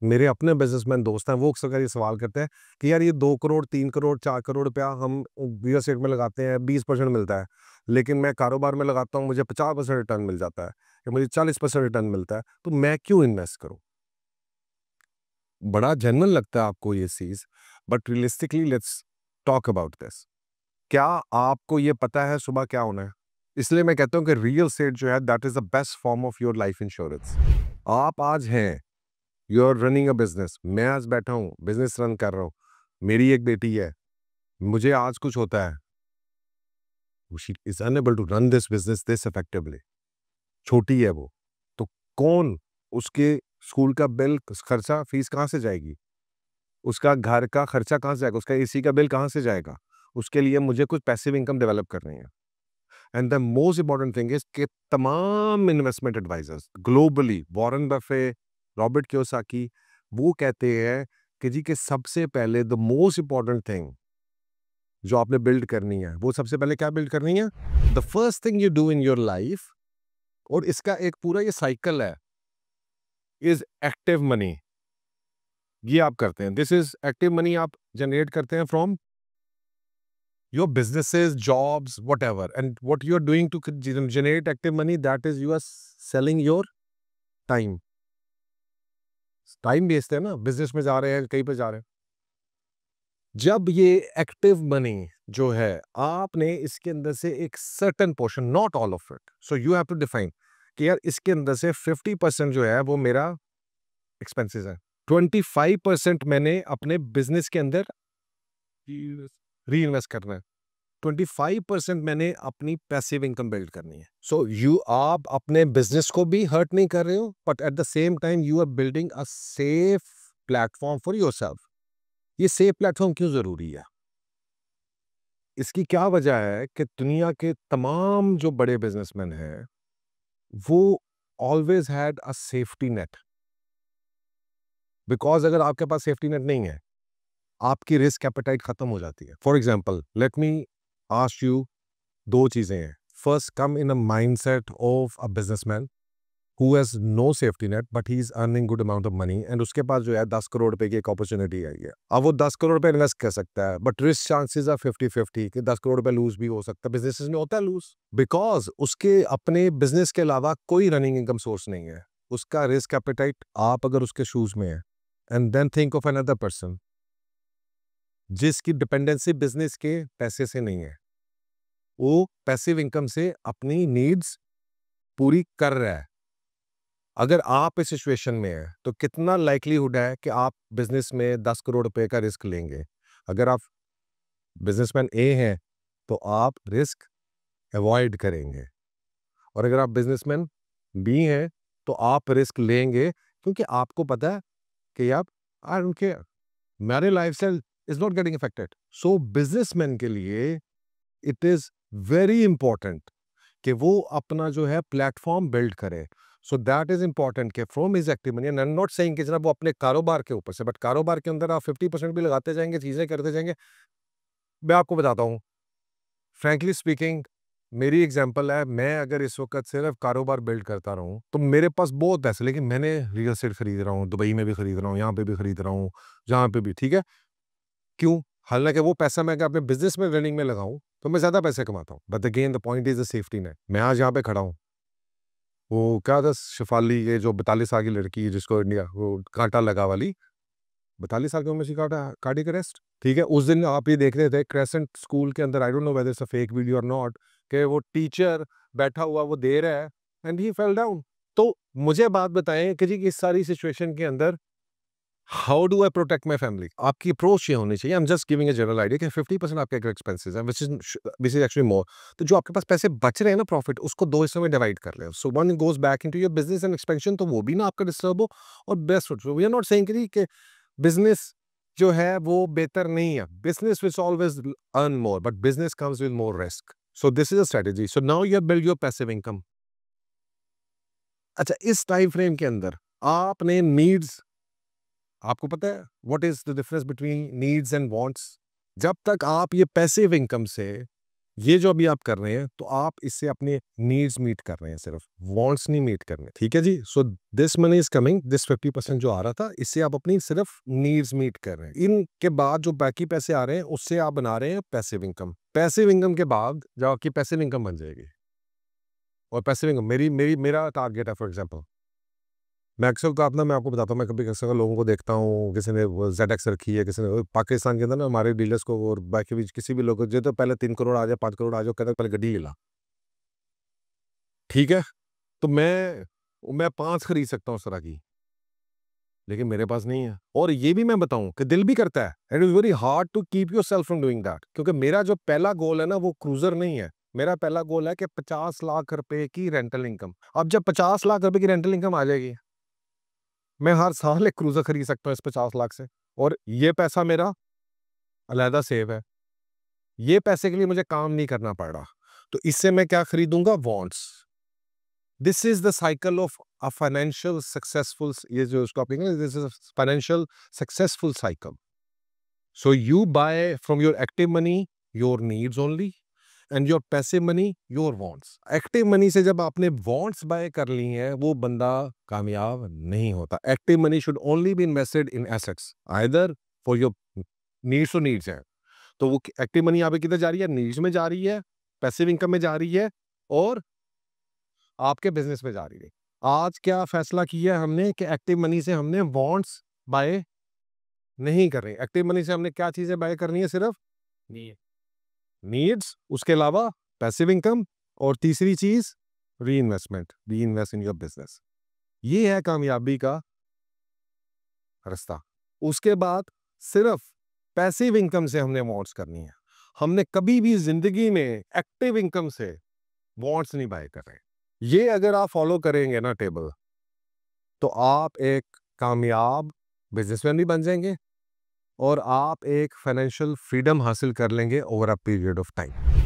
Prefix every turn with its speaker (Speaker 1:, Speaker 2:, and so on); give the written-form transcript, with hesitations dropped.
Speaker 1: मेरे अपने बिजनेसमैन दोस्त हैं, वो अक्सर ये सवाल करते हैं कि यार ये 2 करोड़, 3 करोड़, 4 करोड़ रुपया हम रियल एस्टेट में लगाते हैं, 20% मिलता है, लेकिन मैं कारोबार में लगाता हूँ, मुझे 50% रिटर्न मिल जाता है या मुझे 40% रिटर्न मिलता है, तो मैं क्यों इन्वेस्ट करूँ? बड़ा जेन्युइन लगता है आपको ये चीज़, but realistically let's talk about this. क्या आपको ये पता है सुबह क्या होना है? इसलिए मैं कहता हूँ कि रियल एस्टेट जो है that is the best form of your life insurance. आप आज हैं, you are running a business, मैं आज बैठा हूँ, बिज़नेस रन कर रहा हूँ। मेरी एक बेटी है, मुझे आज कुछ होता है, she is unable to run this business this effectively, छोटी है वो, तो कौन उसके स्कूल का बिल, खर्चा, फीस कहाँ से जाएगी? उसका घर का खर्चा कहाँ से जाएगा? उसका एसी का बिल कहाँ से जाएगा? उसके लिए मुझे कुछ पैसिव इनकम डेवलप करनी है। And the most important thing is कि तमाम investment advisors globally, Warren Buffett, Robert Kiyosaki, वो कहते हैं कि जी कि सबसे पहले द मोस्ट इंपॉर्टेंट थिंग जो आपने बिल्ड करनी है, वो सबसे पहले क्या बिल्ड करनी है? The first thing you do in your life, और इसका एक पूरा ये साइकिल है, इज एक्टिव मनी। ये आप करते हैं, दिस इज एक्टिव मनी, आप जनरेट करते हैं from your businesses, jobs, whatever. And what you're doing to generate active money, that is you are selling your time. Time बेचते हैं ना, बिजनेस में जा रहे हैं, कहीं पे जा रहे हैं। जब ये एक्टिव मनी जो है, आपने इसके अंदर से एक certain portion, not all of it, so you have to define कि यार इसके अंदर से 50% जो है वो मेरा एक्सपेंसेस है, 25% मैंने अपने बिजनेस के अंदर री इन्वेस्ट करना है, 25% मैंने अपनी पैसिव इनकम बिल्ड करनी है। सो यू, आप अपने बिजनेस को भी हर्ट नहीं कर रहे हो, but at the same time you are building a safe platform for yourself. ये सेफ प्लेटफॉर्म क्यों जरूरी है? इसकी क्या वजह है कि दुनिया के तमाम जो बड़े बिजनेसमैन हैं, वो always had a safety net. Because अगर आपके पास सेफ्टी नेट नहीं है, आपकी रिस्क एपेटाइट खत्म हो जाती है। For example, let me ask you, दो चीजें हैं। First, come in a mindset of a businessman who has no safety net but he is earning good amount of money, and उसके पास जो है 10 करोड़ रुपए की एक अपॉर्चुनिटी आई है। अब वो 10 करोड़ रुपए इन्वेस्ट कर सकता है, बट रिस्क चांसेस आर 50-50 कि 10 करोड़ रुपए लूज भी हो सकता है। बिजनेस में होता है लूज, बिकॉज उसके अपने बिजनेस के अलावा कोई रनिंग इनकम सोर्स नहीं है। उसका रिस्क एपेटाइट, आप अगर उसके शूज में है, and then think of another person जिसकी डिपेंडेंसी बिजनेस के पैसे से नहीं है, वो पैसिव इनकम से अपनी नीड्स पूरी कर रहा है। अगर आप इस सिचुएशन में हैं, तो कितना लाइक्लीहुड है कि आप बिजनेस में 10 करोड़ रुपए का रिस्क लेंगे? अगर आप बिजनेसमैन ए हैं, तो आप रिस्क अवॉइड करेंगे, और अगर आप बिजनेसमैन बी हैं, तो आप रिस्क लेंगे, क्योंकि आपको पता है कि आप, आई डोंट केयर, मेरी lifestyle is not getting affected. So businessman के लिए इट इज वेरी इंपॉर्टेंट कि वो अपना जो है प्लेटफॉर्म बिल्ड करे। सो दैट इज इंपॉर्टेंट कि from his active money, and I am not saying कि जनाब वो अपने कारोबार के ऊपर से, बट कारोबार के अंदर आप 50% भी लगाते जाएंगे, चीजें करते जाएंगे। मैं आपको बताता हूँ, फ्रैंकली स्पीकिंग, मेरी एग्जांपल है, मैं अगर इस वक्त सिर्फ कारोबार बिल्ड करता रहूं, तो मेरे पास बहुत पैसे, लेकिन मैंने रियल एस्टेट खरीद रहा हूँ, दुबई में भी खरीद रहा हूँ, यहाँ पे भी खरीद रहा हूँ, जहाँ पे भी, ठीक है। क्यों? हालांकि वो पैसा मैं अगर अपने बिजनेस में, रनिंग में लगाऊं, तो मैं ज्यादा पैसे कमाता हूँ, but again the point is the safety net. मैं आज यहाँ पे खड़ा हूँ, वो क्या था, शेफाली, ये जो 42 साल की लड़की है जिसको इंडिया वो कांटा लगा वाली, 42 साल की उम्र से काटा कार्डियक अरेस्ट, ठीक है। उस दिन आप ये देख रहे थे क्रेसेंट स्कूल के अंदर, I don't know whether it's a fake video और नॉट, कि वो टीचर बैठा हुआ वो दे रहा है एंड ही फेल डाउन। तो मुझे बात बताएं कि जी इस सारी सिचुएशन के अंदर how do I protect my family? आपकी अप्रोच ये होनी चाहिए। I am just giving a general idea कि 50% आपके एक्सपेंसेस हैं, विच इज एक्चुअली मोर। तो जो आपके पास पैसे बच रहे हैं ना, प्रॉफिट, उसको दो हिस्सों में डिवाइड कर ले। So one goes back into your business and expansion, तो वो भी ना आपका डिस्टर्ब हो, और best, we are not saying कि बिजनेस जो है वो बेहतर नहीं है। Business which always earn more, but business comes with more risk. So this is a strategy. So now you build your passive income. अच्छा, इस टाइम फ्रेम के अंदर आपने नीड्स, आपको पता है what is the difference between needs and wants? जब तक आप ये पैसिव इनकम से ये जो अभी आप कर रहे हैं, तो आप इससे अपने नीड्स मीट कर रहे हैं, सिर्फ वांट्स नहीं मीट करने, ठीक है जी। So this money is coming, this 50% जो आ रहा था, इससे आप अपनी सिर्फ नीड्स मीट कर रहे हैं। इनके बाद जो बाकी पैसे आ रहे हैं, उससे आप बना रहे हैं पैसिव इनकम। पैसिव इनकम के बाद जब आपकी पैसिव इनकम बन जाएगी, और पैसिव इनकम मेरा टारगेट है, फॉर एग्जाम्पल मैं अक्सर का अपना मैं आपको बताता हूँ, मैं कभी अक्सर लोगों को देखता हूँ, किसी ने ZX रखी है, किसी ने पाकिस्तान के अंदर ना हमारे डीलर्स को और बाकी भी किसी भी लोग को जो तो पहले 3 करोड़ आ जाए, 5 करोड़ आ जाए, कहते हैं पहले गड्डी ले ला, ठीक है। तो मैं 5 खरीद सकता हूँ उस तरह की, लेकिन मेरे पास नहीं है। और ये भी मैं बताऊं कि दिल भी करता है, it is very hard to keep yourself from doing that, क्योंकि मेरा जो पहला गोल है ना, वो क्रूजर नहीं है। मेरा पहला गोल है कि 50 लाख रुपए की रेंटल इनकम। अब जब 50 लाख रुपए की रेंटल इनकम आ जाएगी, मैं हर साल एक क्रूजर खरीद सकता हूँ इस 50 लाख से, और ये पैसा मेरा अलहदा सेव है। ये पैसे के लिए मुझे काम नहीं करना पड़ रहा, तो इससे मैं क्या खरीदूंगा? Bonds. This is the cycle of a financial successful, ये जो टॉपिक है, this is financial successful cycle. So you buy from your active money your needs only, and your passive money your wants. Active money से जब आपने wants buy कर ली हैं, वो बंदा कामयाब नहीं होता। Active money should only be invested in assets, either for your needs to needs है। तो वो एक्टिव मनी यहाँ पे किधर जा रही है? नीड्स में जा रही है, पैसिव इनकम में जा रही है, और आपके बिजनेस में जा रही है। आज क्या फैसला किया है हमने कि एक्टिव मनी से हमने वॉन्ट्स बाय नहीं कर रहे। एक्टिव मनी से हमने क्या चीजें बाय करनी है? सिर्फ नीड्स, उसके अलावा पैसिव इनकम, और तीसरी चीज री इन्वेस्ट इन योर बिजनेस। ये है कामयाबी का रास्ता। उसके बाद सिर्फ पैसिव इनकम से हमने वॉन्ट्स करनी है। हमने कभी भी जिंदगी में एक्टिव इनकम से वॉन्ट्स नहीं बाय कर रहे। ये अगर आप फॉलो करेंगे ना टेबल, तो आप एक कामयाब बिजनेसमैन भी बन जाएंगे, और आप एक फाइनेंशियल फ्रीडम हासिल कर लेंगे over a period of time.